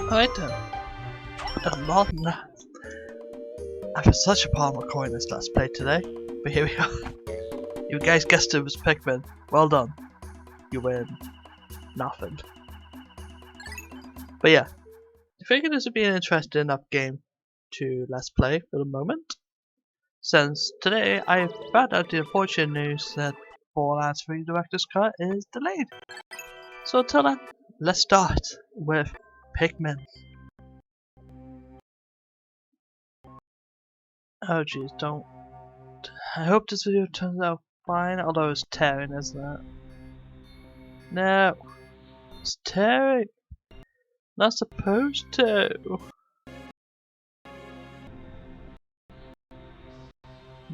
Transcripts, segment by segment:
Alright then. More than that. I've had such a palm recording this Let's Play today, but here we are. You guys guessed it was Pikmin. Well done. You win nothing. But yeah, I figured this would be an interesting enough game to Let's Play for the moment. Since today I found out the unfortunate news that Borderlands 3 Director's Cut is delayed. So until then, let's start with Pikmin. Oh jeez, don't. I hope this video turns out fine, although it's tearing, isn't it? No, it's tearing. Not supposed to.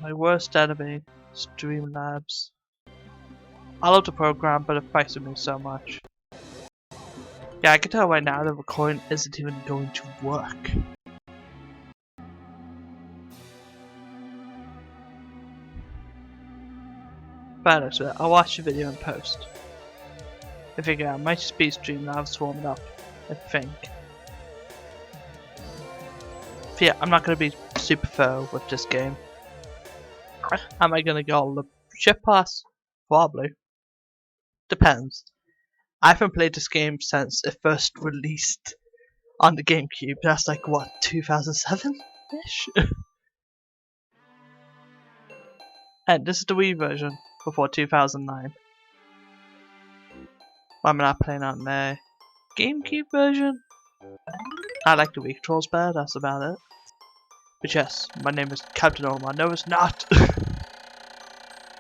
My worst enemy, Streamlabs. I love the program, but it fights with me so much. Yeah, I can tell right now the recording isn't even going to work. But actually, I'll watch the video in post. I figure I might just be Streamlabs warming up, I think. But yeah, I'm not going to be super thorough with this game. Am I going to go all the ship pass? Probably. Depends. I haven't played this game since it first released on the GameCube. That's like, what, 2007-ish? And this is the Wii version before 2009. I'm not playing on the GameCube version. I like the Wii controls better, that's about it. But yes, my name is Captain Omar. No, it's not!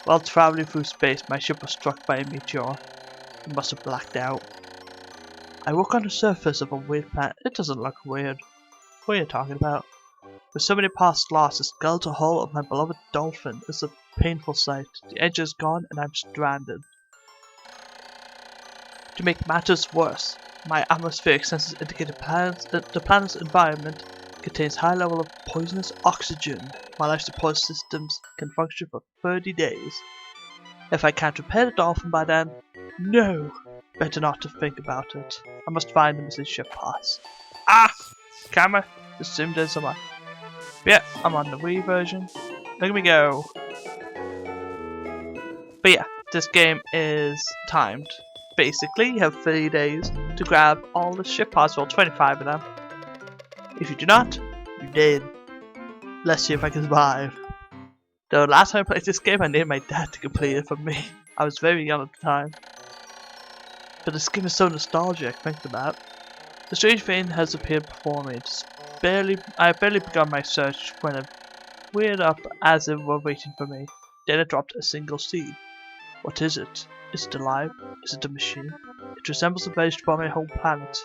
While traveling through space, my ship was struck by a meteor. It must have blacked out. I walk on the surface of a weird planet. It doesn't look weird. What are you talking about? With so many parts lost, the skeletal hull of my beloved dolphin is a painful sight. The edge is gone and I'm stranded. To make matters worse, my atmospheric sensors indicate the planet's environment contains high level of poisonous oxygen. My life support systems can function for 30 days. If I can't repair the dolphin by then, no! Better not to think about it. I must find the missing ship pass. Ah! Camera! Just zoomed in so much. Yeah, I'm on the Wii version. Look at me go! But yeah, this game is timed. Basically, you have 30 days to grab all the ship parts, well 25 of them. If you do not, you're dead. Let's see if I can survive. The last time I played this game, I named my dad to complete it for me. I was very young at the time. But this game is so nostalgic, think about it. The strange thing has appeared before me. I have barely begun my search when it weirded up as if it were waiting for me. Then it dropped a single seed. What is it? Is it alive? Is it a machine? It resembles a vegetable on my home planet.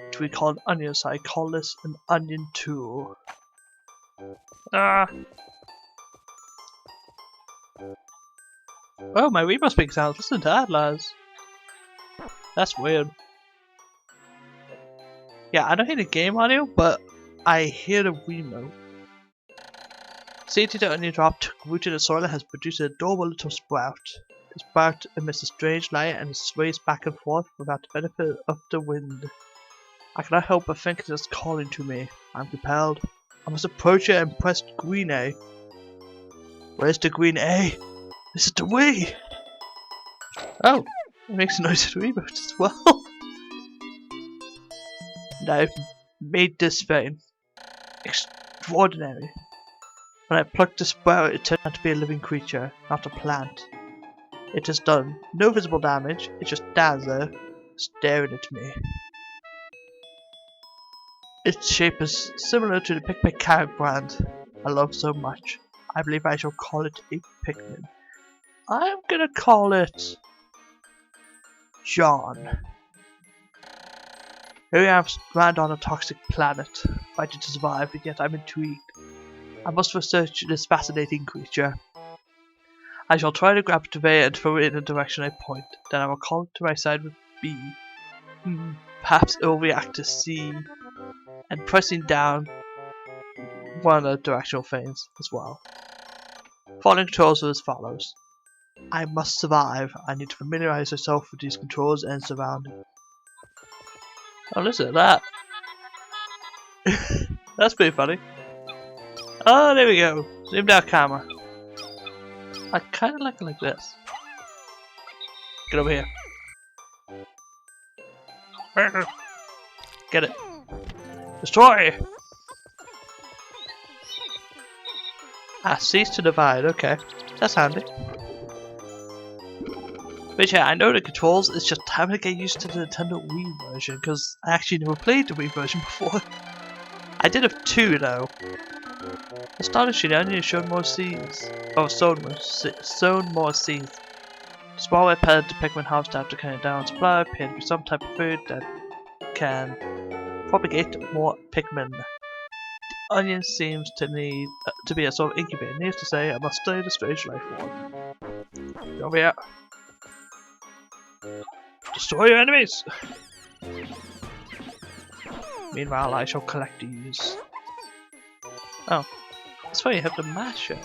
Which we call an onion, so I call this an onion tool. Ah! Oh, my Wii must make sounds. Listen to that, lads. That's weird. Yeah, I don't hear the game audio, but I hear the Wiimote. Seed the onion drop took root in the soil and has produced an adorable little sprout. The sprout emits a strange light and sways back and forth without the benefit of the wind. I cannot help but think it is calling to me. I'm compelled. I must approach it and press green A. Where's the green A? This is the Wii! Oh, it makes a noise to the Wiimote as well. And I've made this thing extraordinary. When I plucked the sprout, it turned out to be a living creature, not a plant. It has done no visible damage, it just stands there, staring at me. Its shape is similar to the Pikmin carrot brand I love so much. I believe I shall call it a Pikmin. I'm gonna call it John. Here I am stranded on a toxic planet, fighting to survive, and yet I'm intrigued. I must research this fascinating creature. I shall try to grab it today and throw it in the direction I point. Then I will call it to my side with B. Perhaps it will react to C. And pressing down one of the directional things as well. Following controls are as follows. I must survive. I need to familiarize myself with these controls and surroundings. Oh, listen to that. That's pretty funny. Oh, there we go. Zoomed out camera. I kind of like it like this. Get over here. Get it. Destroy! Ah, cease to divide. Okay. That's handy. But yeah, I know the controls, it's just time to get used to the Nintendo Wii version, because I actually never played the Wii version before. I did have 2 though. Astonishing, I only showed more seeds. Oh, sown more seeds. Small red pellet to Pikmin harvest after cutting down supply appear to be some type of food that can propagate more Pikmin. The onion seems to need to be a sort of incubator. Needless to say, I must study the strange life form. Over here. Destroy your enemies! Meanwhile, I shall collect these. Oh, that's why you have to mash it.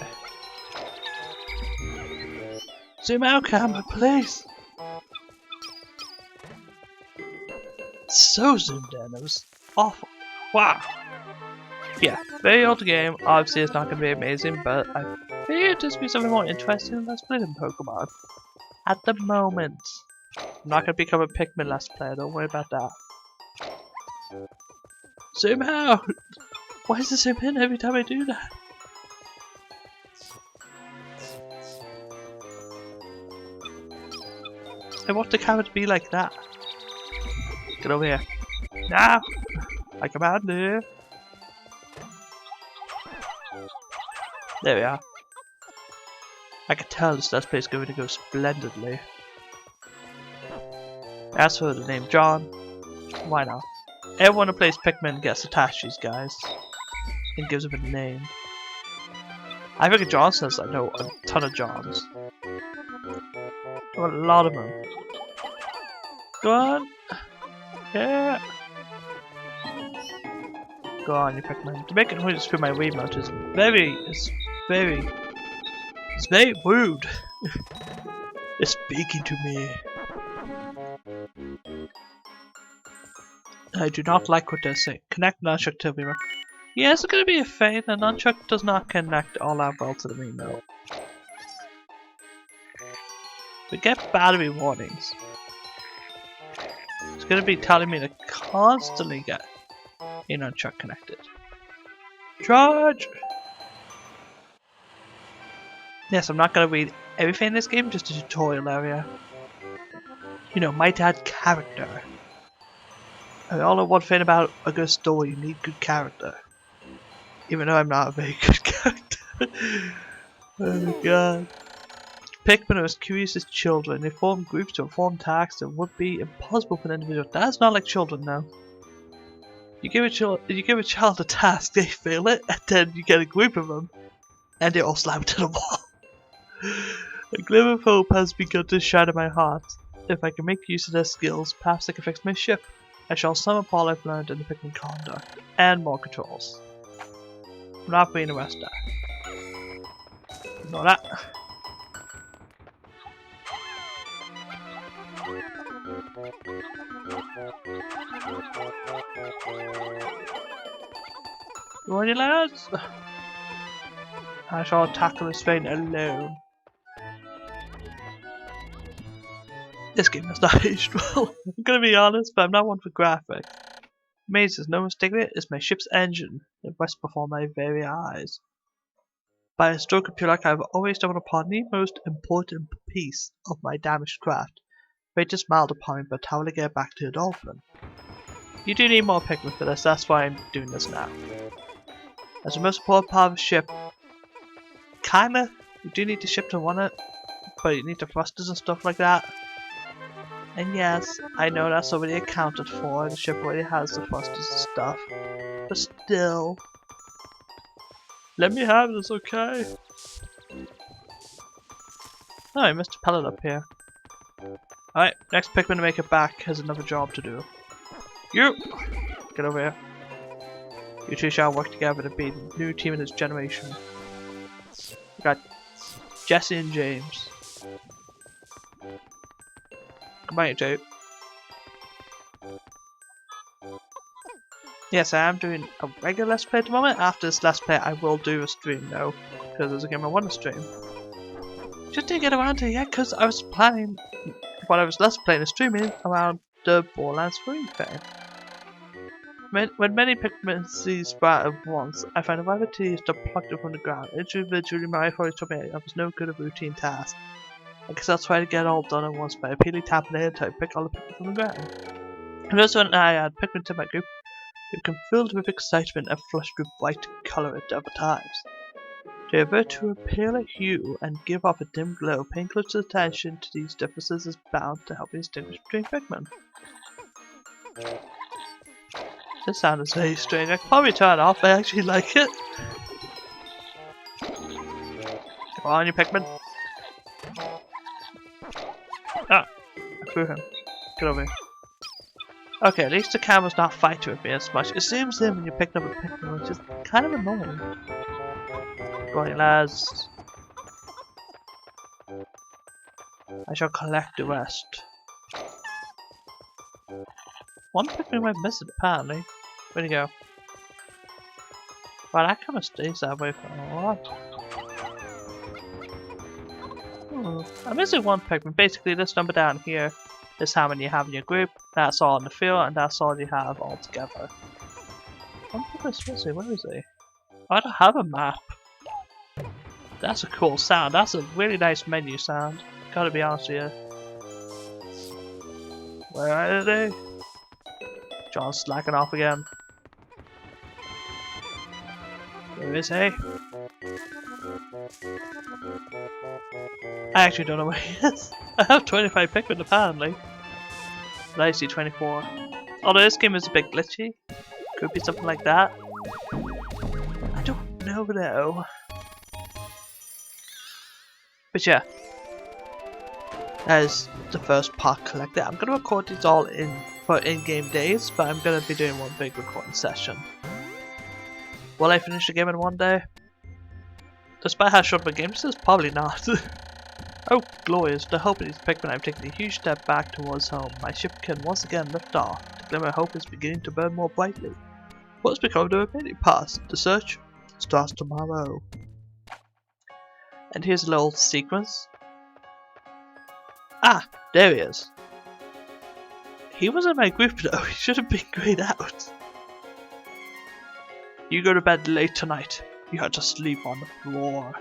Zoom out, camera, please! So zoomed in, it was awful. Wow! Yeah, very old game. Obviously, it's not going to be amazing, but I figured it to be something more interesting than Let's Play than Pokemon. At the moment. I'm not going to become a Pikmin Let's Player, don't worry about that. Zoom out! Why does it zoom in every time I do that? I want the camera to be like that. Get over here. Now! I command you. There we are. I can tell this Let's Play is going to go splendidly. As for the name John, why not? Everyone who plays Pikmin gets attached to these guys and gives them a name. I think John says I know a ton of Johns. A lot of them. Go on! Yeah! Go on, you Pikmin. To make it noise through my Wiimote is very rude. It's speaking to me. I do not like what they're saying. Connect nunchuck to Wiimote. Yeah, it's going to be a thing. The nunchuck does not connect all that well to the Wiimote. We get battery warnings. It's going to be telling me to constantly get a nunchuck connected. Charge! Yes, I'm not going to read everything in this game, just a tutorial area. You know, my dad character. I all know one thing about a good story, you need good character. Even though I'm not a very good character. Oh my god. Pikmin are as curious as children. They form groups to perform tasks that would be impossible for an individual. That's not like children now. You give a child a task, they fail it, and then you get a group of them, and they all slam to the wall. A glimmer of hope has begun to shine in my heart. If I can make use of their skills, perhaps I can fix my ship. I shall sum up all I've learned in the Pikmin conduct, and more controls. I'm not being arrested. Ignore that. Good morning, lads. I shall tackle this thing alone. This game has not aged well. I'm gonna be honest, but I'm not one for graphics. Mazes, no mistaking it, is my ship's engine. It rests before my very eyes. By a stroke of pure luck, I have always stumbled upon the most important piece of my damaged craft. Fate just smiled upon me, but how will I get back to the dolphin? You do need more Pikmin for this, that's why I'm doing this now. As the most important part of a ship, kinda, you do need the ship to run it, but you need the thrusters and stuff like that. And yes, I know that's already accounted for, the ship already has the thrusters and stuff, but still. Let me have this, okay? Oh, I missed a pellet up here. Alright, next Pikmin to make it back has another job to do. You! Get over here. You two shall work together to be the new team in this generation. We got Jesse and James. Come on, you two. Yes, I am doing a regular Let's Play at the moment. After this Let's Play, I will do a stream though, because there's a game I want to stream. Just didn't get around to it yet, because I was planning, while I was Let's Playing and streaming, around the Borderlands 3 thing. When many Pikmin sprout at once, I find it rather tedious to pluck them from the ground. Individually, my authorities told me I was no good at routine tasks. I guess I'll try to get it all done at once by repeatedly tapping it until I pick all the Pikmin from the ground. And also when I add Pikmin to my group, you can filled with excitement and flushed with bright colour at other times. They revert to a paler hue and give off a dim glow. Paying close attention to these differences is bound to help me distinguish between Pikmin. This sound is very strange. I can probably turn it off. I actually like it. Come on, you Pikmin. Ah, I threw him. Get over here. Okay, at least the camera's not fighting with me as much. It zooms in when you're picking up a Pikmin, which is kind of annoying. Go on, lads. I shall collect the rest. One Pikmin went missing, apparently. Where'd he go? Well, that kind of stays that way for a while. I'm missing one Pikmin. Basically, this number down here is how many you have in your group. That's all in the field, and that's all you have all together. One Pikmin's missing. Where is he? I don't have a map. That's a cool sound. That's a really nice menu sound. Gotta be honest with you. Where are they? John's slacking off again. Where is he? I actually don't know where he is. I have 25 Pikmin apparently. But I see 24. Although this game is a bit glitchy. Could be something like that. I don't know though. But yeah. That is the first part collected. I'm gonna record these all for in-game days, but I'm gonna be doing one big recording session. Will I finish the game in one day? Despite how short my game is, probably not. Oh, glorious. To hope of these Pikmin, I'm taking a huge step back towards home. My ship can once again lift off. The glimmer of hope is beginning to burn more brightly. What's become of the remaining parts? The search starts tomorrow. And here's a little sequence. Ah, there he is. He was in my group though, he should have been grayed out. You go to bed late tonight. You had to sleep on the floor.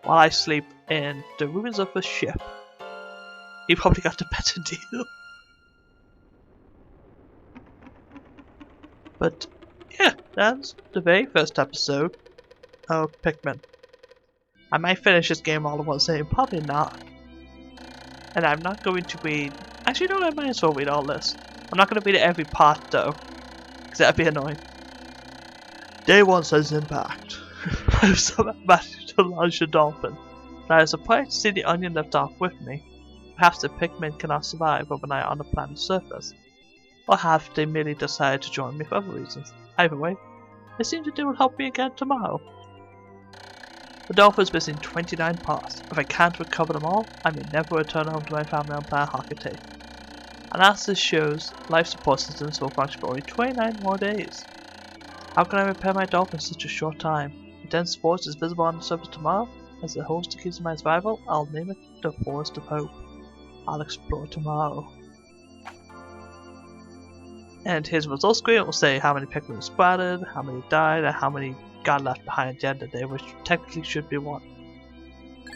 While I sleep in the ruins of the ship. He probably got a better deal. But yeah, that's the very first episode of Pikmin. I might finish this game all at once, probably not. And I'm not going to read. Actually, no, I might as well read all this. I'm not going to read every part though, because that'd be annoying. Day 1 says impact. I was so managed to launch a dolphin. And I was surprised to see the onion left off with me. Perhaps the Pikmin cannot survive overnight on the planet's surface. Or have they merely decided to join me for other reasons? Either way, it seems that they will help me again tomorrow. The dolphin's missing 29 parts. If I can't recover them all, I may never return home to my family on planet Hockaday. And as this shows, life support systems will function for only 29 more days. How can I repair my dolphin in such a short time? The dense forest is visible on the surface tomorrow. As the host keys my survival, I'll name it the Forest of Hope. I'll explore tomorrow. And here's the result screen. It will say how many Pikmin sprouted, how many died, and how many got left behind at the end of the day, which technically should be 1.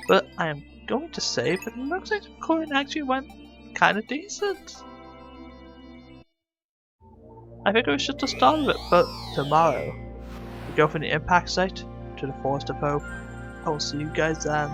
But I am going to save, but it looks like the recording actually went kinda decent. I think we should have started it, but tomorrow we go from the impact site to the Forest of Hope. I will see you guys then.